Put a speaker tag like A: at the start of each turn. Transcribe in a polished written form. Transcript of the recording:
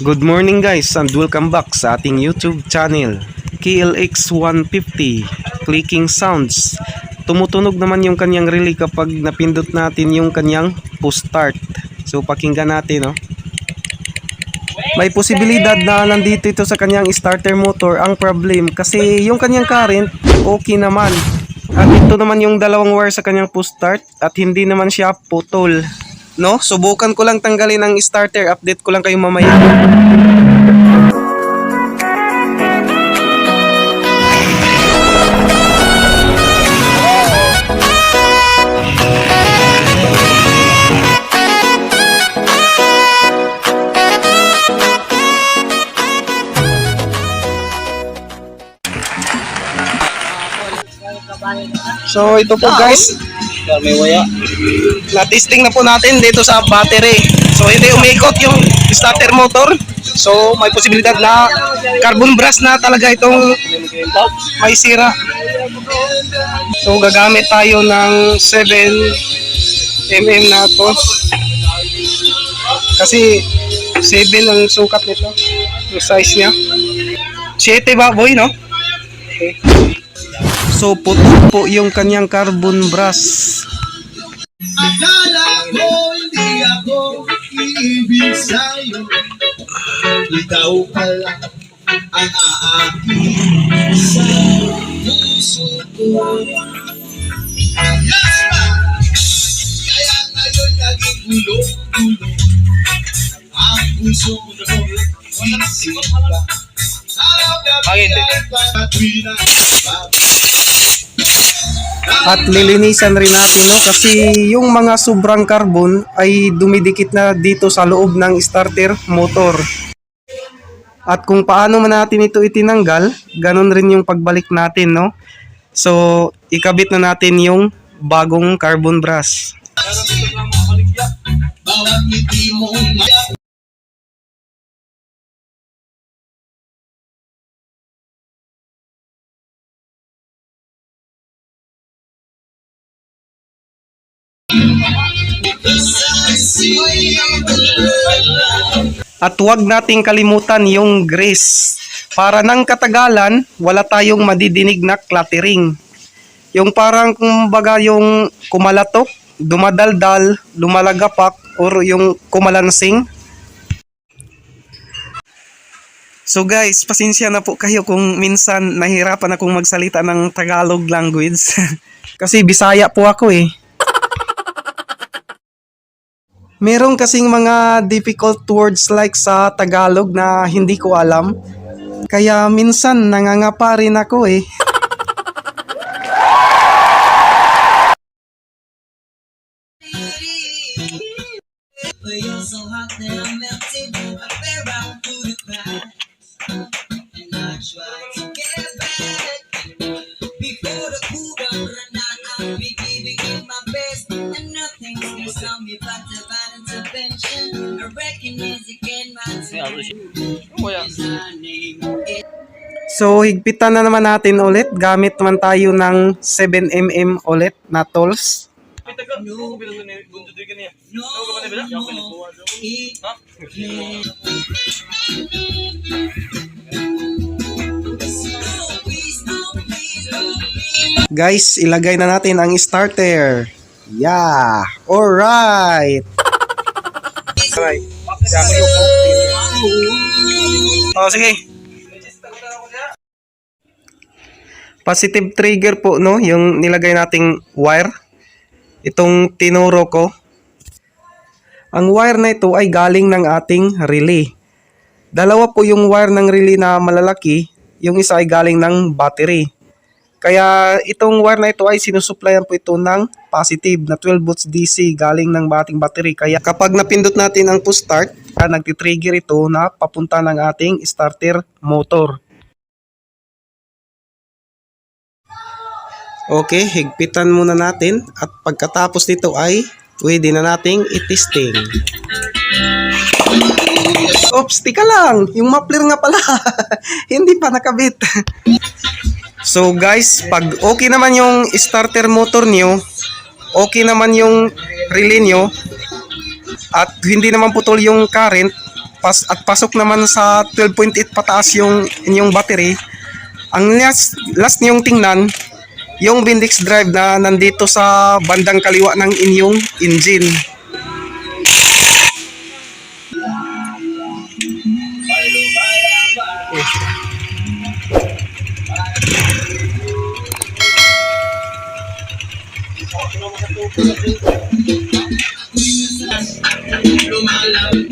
A: Good morning guys and welcome back sa ating YouTube channel KLX 150 Clicking Sounds. Tumutunog naman yung kanyang relay kapag napindot natin yung kanyang push start. So pakinggan natin, no? May posibilidad na nandito ito sa kanyang starter motor. Ang problem kasi yung kanyang current okay naman. At ito naman yung dalawang wire sa kanyang push start at hindi naman siya putol. No, subukan ko lang tanggalin ang starter. Update ko lang kayo mamaya. So ito po guys,
B: May waya.
A: na-testing na po natin dito sa battery. So hindi umikot yung starter motor. So may posibilidad na carbon brush na talaga itong may sira. So gagamit tayo ng 7mm na to. Kasi 7 ang sukat nito. Yung size niya. 7 ba boy, no? Okay. So putok po yung kanyang carbon brush.
B: Akala ko hindi ako iibig sa'yo. Ikaw pala ang aakin sa puso ko. Yes, ma! Kaya ngayon naging gulo-gulo ang puso ko noon. Walang siba.
A: At lilinisan rin natin, no, kasi yung mga sobrang carbon ay dumidikit na dito sa loob ng starter motor. At kung paano man natin ito itinanggal, ganun rin yung pagbalik natin, no. So ikabit na natin yung bagong carbon brush.
B: Bawat ngiti mo
A: At huwag nating kalimutan yung grease. Para ng katagalan, wala tayong madidinig na clattering. Yung parang kumbaga yung kumalatok, dumadaldal, lumalagapak, or yung kumalansing. So guys, pasensya na po kayo kung minsan nahirapan akong magsalita ng Tagalog language. Kasi Bisaya po ako eh. Meron kasing mga difficult words like sa Tagalog na hindi ko alam. Kaya minsan nangangapa rin ako eh. So higpitan na naman natin ulit. Gamit naman tayo ng 7mm ulit na tools. Guys, ilagay na natin ang starter. Yeah, alright. Oh, sige. Positive trigger po, no, yung nilagay nating wire. Itong tinuro ko. Ang wire na ito ay galing ng ating relay. Dalawa po yung wire ng relay na malalaki. Yung isa ay galing ng battery. Kaya itong wire na ito ay sinusuplayan po ito ng positive na 12 volts DC galing ng ating battery. Kaya kapag napindot natin ang push start, nagtitrigger ito na papunta ng ating starter motor. Okay, higpitan muna natin at pagkatapos nito ay pwede na nating itesting. Oops, tika lang, yung muffler nga pala. Hindi pa nakabit. So guys, pag okay naman yung starter motor nyo, okay naman yung relay nyo, at hindi naman putol yung current, at pasok naman sa 12.8 pataas yung inyong battery, ang last niyong tingnan, yung Bendix drive na nandito sa bandang kaliwa ng inyong engine.
B: Lumalab